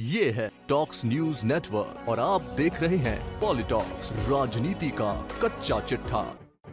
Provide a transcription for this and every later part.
ये है talks news network और आप देख रहे हैं पॉलिटॉक्स, राजनीति का कच्चा चिट्ठा।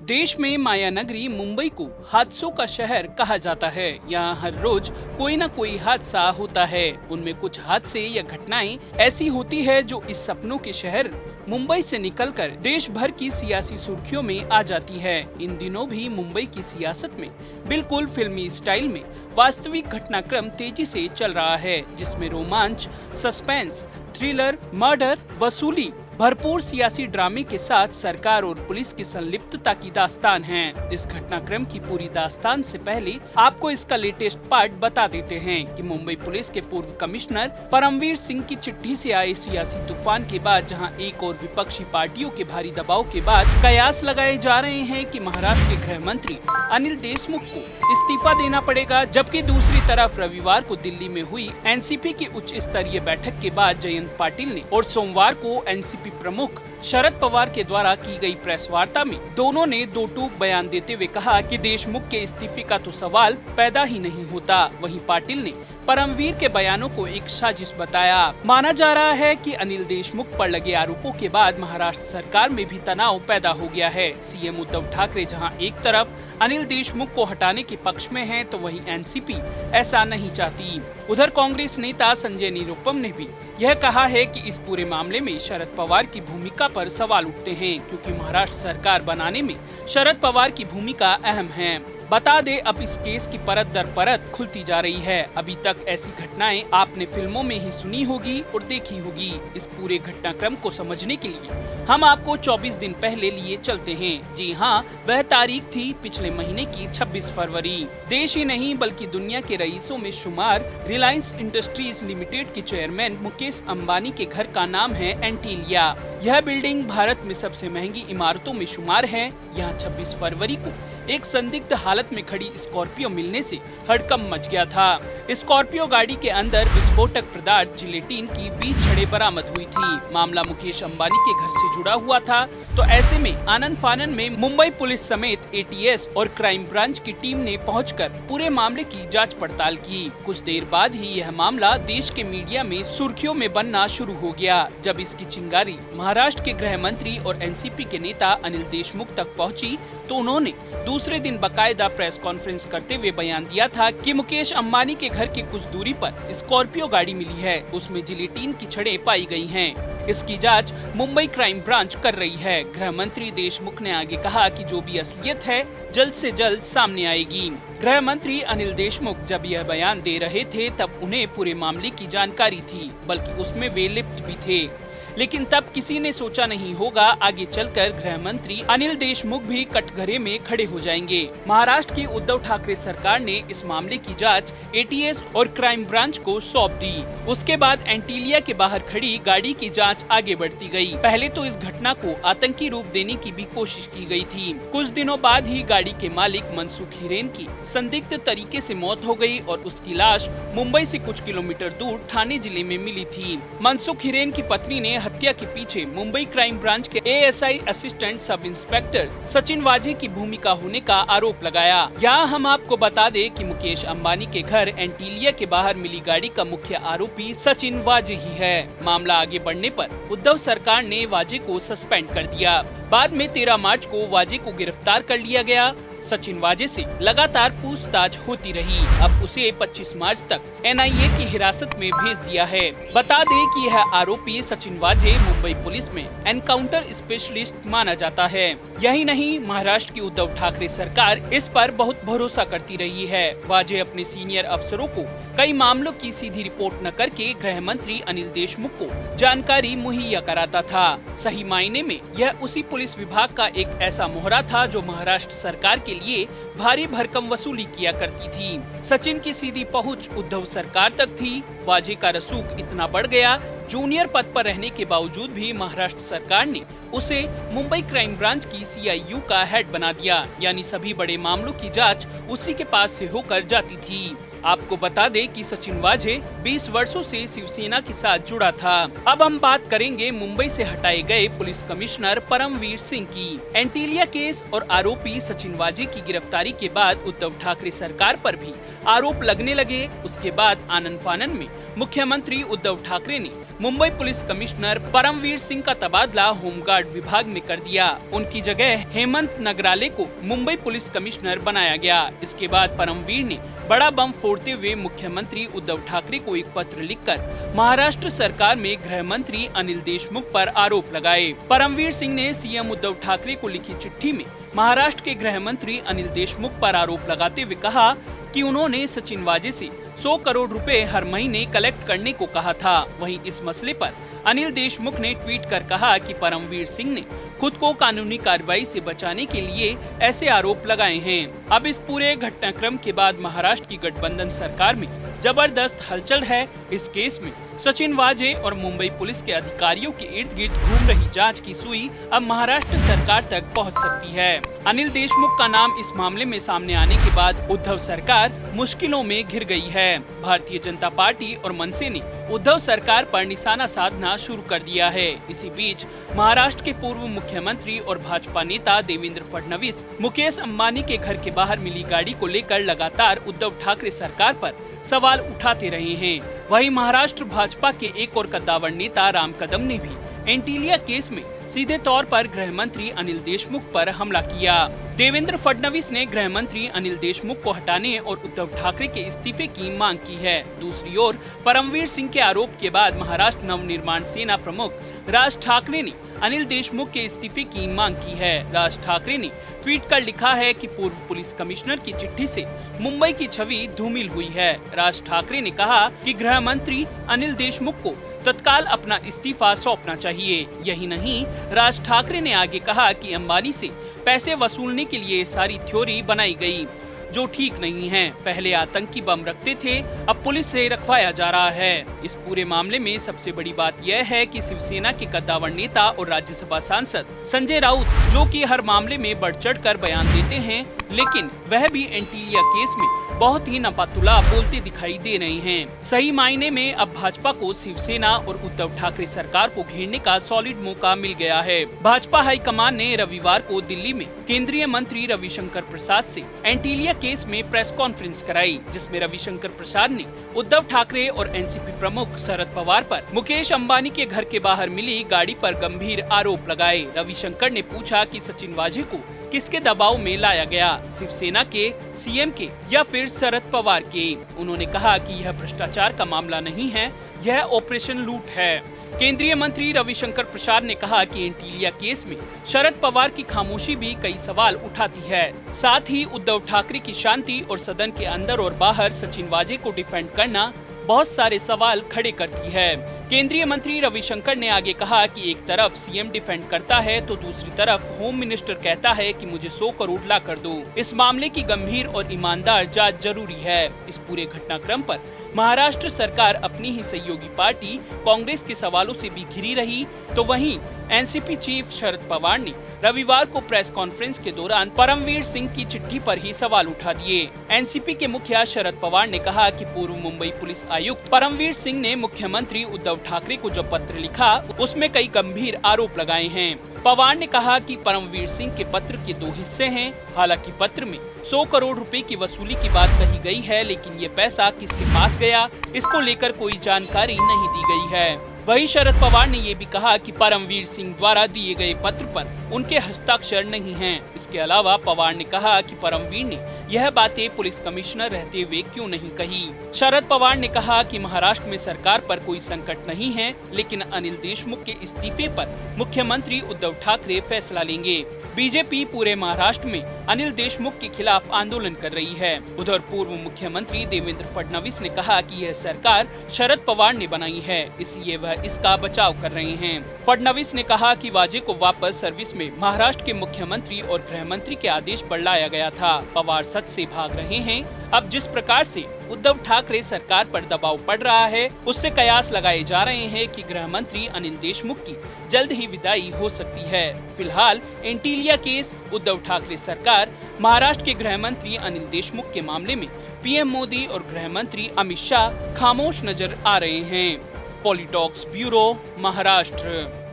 देश में माया नगरी मुंबई को हादसों का शहर कहा जाता है। यहाँ हर रोज कोई न कोई हादसा होता है। उनमें कुछ हादसे या घटनाएं ऐसी होती है जो इस सपनों के शहर मुंबई से निकलकर देश भर की सियासी सुर्खियों में आ जाती है। इन दिनों भी मुंबई की सियासत में बिल्कुल फिल्मी स्टाइल में वास्तविक घटनाक्रम तेजी से चल रहा है, जिसमें रोमांच, सस्पेंस, थ्रिलर, मर्डर, वसूली, भरपूर सियासी ड्रामे के साथ सरकार और पुलिस की संलिप्तता की दास्तान है। इस घटनाक्रम की पूरी दास्तान से पहले आपको इसका लेटेस्ट पार्ट बता देते हैं कि मुंबई पुलिस के पूर्व कमिश्नर परमवीर सिंह की चिट्ठी से आए सियासी तूफान के बाद जहां एक और विपक्षी पार्टियों के भारी दबाव के बाद कयास लगाए जा रहे हैं कि महाराष्ट्र के गृह मंत्री अनिल देशमुख को इस्तीफा देना पड़ेगा, जबकि दूसरी तरफ रविवार को दिल्ली में हुई एनसीपी की उच्च स्तरीय बैठक के बाद जयंत पाटिल ने और सोमवार को एनसीपी प्रमुख शरद पवार के द्वारा की गई प्रेस वार्ता में दोनों ने दो टूक बयान देते हुए कहा कि देशमुख के इस्तीफे का तो सवाल पैदा ही नहीं होता। वहीं पाटिल ने परमवीर के बयानों को एक साजिश बताया। माना जा रहा है कि अनिल देशमुख पर लगे आरोपों के बाद महाराष्ट्र सरकार में भी तनाव पैदा हो गया है। सीएम उद्धव ठाकरे जहां एक तरफ अनिल देशमुख को हटाने के पक्ष में हैं, तो वहीं एनसीपी ऐसा नहीं चाहती। उधर कांग्रेस नेता संजय निरुपम ने भी यह कहा है कि इस पूरे मामले में शरद पवार की भूमिका पर सवाल उठते हैं, क्योंकि महाराष्ट्र सरकार बनाने में शरद पवार की भूमिका अहम है। बता दे, अब इस केस की परत दर परत खुलती जा रही है। अभी तक ऐसी घटनाएं आपने फिल्मों में ही सुनी होगी और देखी होगी। इस पूरे घटनाक्रम को समझने के लिए हम आपको 24 दिन पहले लिए चलते हैं। जी हाँ, वह तारीख थी पिछले महीने की 26 फरवरी। देश ही नहीं बल्कि दुनिया के रईसों में शुमार रिलायंस इंडस्ट्रीज लिमिटेड के चेयरमैन मुकेश अंबानी के घर का नाम है एंटीलिया। यह बिल्डिंग भारत में सबसे महंगी इमारतों में शुमार है। यहाँ 26 फरवरी को एक संदिग्ध हालत में खड़ी स्कॉर्पियो मिलने से हड़कंप मच गया था। स्कॉर्पियो गाड़ी के अंदर विस्फोटक पदार्थ जिलेटिन की 20 छड़ें बरामद हुई थी। मामला मुकेश अंबानी के घर से जुड़ा हुआ था, तो ऐसे में आनन फानन में मुंबई पुलिस समेत एटीएस और क्राइम ब्रांच की टीम ने पहुंचकर पूरे मामले की जांच पड़ताल की। कुछ देर बाद ही यह मामला देश के मीडिया में सुर्खियों में बनना शुरू हो गया। जब इसकी चिंगारी महाराष्ट्र के गृह मंत्री और एनसीपी के नेता अनिल देशमुख तक पहुंची, तो उन्होंने दूसरे दिन बकायदा प्रेस कॉन्फ्रेंस करते हुए बयान दिया था कि मुकेश अंबानी के घर के कुछ दूरी पर स्कॉर्पियो गाड़ी मिली है, उसमें जिलेटिन की छड़ें पाई गई हैं। इसकी जांच मुंबई क्राइम ब्रांच कर रही है। गृह मंत्री देशमुख ने आगे कहा कि जो भी असलियत है जल्द से जल्द सामने आएगी। गृह मंत्री अनिल देशमुख जब यह बयान दे रहे थे तब उन्हें पूरे मामले की जानकारी थी, बल्कि उसमें वे लिप्त भी थे। लेकिन तब किसी ने सोचा नहीं होगा आगे चलकर गृह मंत्री अनिल देशमुख भी कटघरे में खड़े हो जाएंगे। महाराष्ट्र की उद्धव ठाकरे सरकार ने इस मामले की जांच एटीएस और क्राइम ब्रांच को सौंप दी। उसके बाद एंटीलिया के बाहर खड़ी गाड़ी की जांच आगे बढ़ती गई। पहले तो इस घटना को आतंकी रूप देने की भी कोशिश की गई थी। कुछ दिनों बाद ही गाड़ी के मालिक मनसुख हिरेन की संदिग्ध तरीके से मौत हो गई और उसकी लाश मुंबई से कुछ किलोमीटर दूर ठाणे जिले में मिली थी। मनसुख हिरेन की पत्नी ने हत्या के पीछे मुंबई क्राइम ब्रांच के ASI assistant sub inspector Sachin वाजे की भूमिका होने का आरोप लगाया। यहाँ हम आपको बता दें कि मुकेश अंबानी के घर एंटीलिया के बाहर मिली गाड़ी का मुख्य आरोपी सचिन वाजे ही है। मामला आगे बढ़ने पर उद्धव सरकार ने वाजे को सस्पेंड कर दिया। बाद में 13 मार्च को वाजे को गिरफ्तार कर लिया गया। सचिन वाजे से लगातार पूछताछ होती रही। अब उसे 25 मार्च तक एनआईए की हिरासत में भेज दिया है। बता दें कि यह आरोपी सचिन वाजे मुंबई पुलिस में एनकाउंटर स्पेशलिस्ट माना जाता है। यही नहीं, महाराष्ट्र की उद्धव ठाकरे सरकार इस पर बहुत भरोसा करती रही है। वाजे अपने सीनियर अफसरों को कई मामलों की सीधी रिपोर्ट न करके गृह मंत्री अनिल देशमुख को जानकारी मुहैया कराता था। सही मायने में यह उसी पुलिस विभाग का एक ऐसा मोहरा था जो महाराष्ट्र सरकार के लिए भारी भरकम वसूली किया करती थी। सचिन की सीधी पहुंच उद्धव सरकार तक थी। वाजे का रसूख इतना बढ़ गया, जूनियर पद पर रहने के बावजूद भी महाराष्ट्र सरकार ने उसे मुंबई क्राइम ब्रांच की सीआईयू का हेड बना दिया, यानी सभी बड़े मामलों की जांच उसी के पास से होकर जाती थी। आपको बता दें कि सचिन वाजे 20 वर्षों से शिवसेना के साथ जुड़ा था। अब हम बात करेंगे मुंबई से हटाए गए पुलिस कमिश्नर परमवीर सिंह की। एंटीलिया केस और आरोपी सचिन वाजे की गिरफ्तारी के बाद उद्धव ठाकरे सरकार पर भी आरोप लगने लगे, उसके बाद आनन फानन में मुख्यमंत्री उद्धव ठाकरे ने मुंबई पुलिस कमिश्नर परमवीर सिंह का तबादला होमगार्ड विभाग में कर दिया। उनकी जगह हेमंत नगराले को मुंबई पुलिस कमिश्नर बनाया गया। इसके बाद परमवीर ने बड़ा बम फोड़ते हुए मुख्यमंत्री उद्धव ठाकरे को एक पत्र लिखकर महाराष्ट्र सरकार में गृह मंत्री अनिल देशमुख पर आरोप लगाए। परमवीर सिंह ने सीएम उद्धव ठाकरे को लिखी चिट्ठी में महाराष्ट्र के गृह मंत्री अनिल देशमुख पर आरोप लगाते हुए कहा कि उन्होंने सचिन वाजे से 100 करोड़ रुपए हर महीने कलेक्ट करने को कहा था। वहीं इस मसले पर अनिल देशमुख ने ट्वीट कर कहा कि परमवीर सिंह ने खुद को कानूनी कार्रवाई से बचाने के लिए ऐसे आरोप लगाए हैं। अब इस पूरे घटनाक्रम के बाद महाराष्ट्र की गठबंधन सरकार में जबरदस्त हलचल है। इस केस में सचिन वाजे और मुंबई पुलिस के अधिकारियों के इर्द गिर्द घूम रही जांच की सुई अब महाराष्ट्र सरकार तक पहुंच सकती है। अनिल देशमुख का नाम इस मामले में सामने आने के बाद उद्धव सरकार मुश्किलों में घिर गई है। भारतीय जनता पार्टी और मनसे ने उद्धव सरकार पर निशाना साधना शुरू कर दिया है। इसी बीच महाराष्ट्र के पूर्व मुख्यमंत्री और भाजपा नेता देवेंद्र फडणवीस मुकेश अंबानी के घर के बाहर मिली गाड़ी को लेकर लगातार उद्धव ठाकरे सरकार पर सवाल उठाते रहे हैं। वहीं महाराष्ट्र भाजपा के एक और कद्दावर नेता राम कदम ने भी एंटीलिया केस में सीधे तौर पर गृह मंत्री अनिल देशमुख पर हमला किया। देवेंद्र फडणवीस ने गृह मंत्री अनिल देशमुख को हटाने और उद्धव ठाकरे के इस्तीफे की मांग की है। दूसरी ओर परमवीर सिंह के आरोप के बाद महाराष्ट्र नवनिर्माण सेना प्रमुख राज ठाकरे ने अनिल देशमुख के इस्तीफे की मांग की है। राज ठाकरे ने ट्वीट कर लिखा है कि पूर्व पुलिस कमिश्नर की चिट्ठी से मुंबई की छवि धूमिल हुई है। राज ठाकरे ने कहा कि गृह मंत्री अनिल देशमुख को तत्काल अपना इस्तीफा सौंपना चाहिए। यही नहीं, राज ठाकरे ने आगे कहा कि अंबानी से पैसे वसूलने के लिए सारी थ्योरी बनाई गई जो ठीक नहीं है। पहले आतंकी बम रखते थे, अब पुलिस से रखवाया जा रहा है। इस पूरे मामले में सबसे बड़ी बात यह है कि शिवसेना के कद्दावर नेता और राज्यसभा सांसद संजय राउत, जो कि हर मामले में बढ़ चढ़कर बयान देते हैं, लेकिन वह भी एंटीलिया केस में बहुत ही नपातुला बोलते दिखाई दे रहे हैं। सही मायने में अब भाजपा को शिवसेना और उद्धव ठाकरे सरकार को घेरने का सॉलिड मौका मिल गया है। भाजपा हाईकमान ने रविवार को दिल्ली में केंद्रीय मंत्री रविशंकर प्रसाद से एंटीलिया केस में प्रेस कॉन्फ्रेंस कराई, जिसमें रविशंकर प्रसाद ने उद्धव ठाकरे और एनसीपी प्रमुख शरद पवार पर मुकेश अंबानी के घर के बाहर मिली गाड़ी पर गंभीर आरोप लगाए। रविशंकर ने पूछा कि सचिन वाजे को किसके दबाव में लाया गया, शिवसेना के, सीएम के या फिर शरद पवार के। उन्होंने कहा कि यह भ्रष्टाचार का मामला नहीं है, यह ऑपरेशन लूट है। केंद्रीय मंत्री रविशंकर प्रसाद ने कहा कि एंटीलिया केस में शरद पवार की खामोशी भी कई सवाल उठाती है। साथ ही उद्धव ठाकरे की शांति और सदन के अंदर और बाहर सचिन वाजे को डिफेंड करना बहुत सारे सवाल खड़े करती है। केंद्रीय मंत्री रविशंकर ने आगे कहा कि एक तरफ सीएम डिफेंड करता है तो दूसरी तरफ होम मिनिस्टर कहता है कि मुझे 100 करोड़ ला कर दो। इस मामले की गंभीर और ईमानदार जांच जरूरी है। इस पूरे घटनाक्रम पर महाराष्ट्र सरकार अपनी ही सहयोगी पार्टी कांग्रेस के सवालों से भी घिरी रही, तो वहीं एनसीपी चीफ शरद पवार ने रविवार को प्रेस कॉन्फ्रेंस के दौरान परमवीर सिंह की चिट्ठी पर ही सवाल उठा दिए। एनसीपी के मुखिया शरद पवार ने कहा कि पूर्व मुंबई पुलिस आयुक्त परमवीर सिंह ने मुख्यमंत्री उद्धव ठाकरे को जो पत्र लिखा उसमें कई गंभीर आरोप लगाए हैं। पवार ने कहा कि परमवीर सिंह के पत्र के 2 हिस्से हैं। हालांकि पत्र में 100 करोड़ रुपए की वसूली की बात कही गई है, लेकिन ये पैसा किसके पास गया, इसको लेकर कोई जानकारी नहीं दी गई है। वहीं शरद पवार ने ये भी कहा कि परमवीर सिंह द्वारा दिए गए पत्र पर उनके हस्ताक्षर नहीं हैं। इसके अलावा पवार ने कहा कि परमवीर ने यह बातें पुलिस कमिश्नर रहते हुए क्यों नहीं कही। शरद पवार ने कहा कि महाराष्ट्र में सरकार पर कोई संकट नहीं है, लेकिन अनिल देशमुख के इस्तीफे पर मुख्यमंत्री उद्धव ठाकरे फैसला लेंगे। बीजेपी पूरे महाराष्ट्र में अनिल देशमुख के खिलाफ आंदोलन कर रही है। उधर पूर्व मुख्यमंत्री देवेंद्र फडणवीस ने कहा कि यह सरकार शरद पवार ने बनाई है, इसलिए वह इसका बचाव कर रहे हैं। फडणवीस ने कहा कि वाजे को वापस सर्विस में महाराष्ट्र के मुख्यमंत्री और गृह मंत्री के आदेश पर लाया गया था। पवार सच से भाग रहे हैं। अब जिस प्रकार से उद्धव ठाकरे सरकार पर दबाव पड़ रहा है, उससे कयास लगाए जा रहे हैं कि गृह मंत्री अनिल देशमुख की जल्द ही विदाई हो सकती है। फिलहाल एंटीलिया केस, उद्धव ठाकरे सरकार, महाराष्ट्र के गृह मंत्री अनिल देशमुख के मामले में पीएम मोदी और गृह मंत्री अमित शाह खामोश नजर आ रहे हैं। पॉलिटॉक्स ब्यूरो, महाराष्ट्र।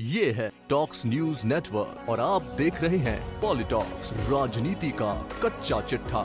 ये है टॉक्स न्यूज नेटवर्क और आप देख रहे हैं पॉलिटॉक्स, राजनीति का कच्चा चिट्ठा।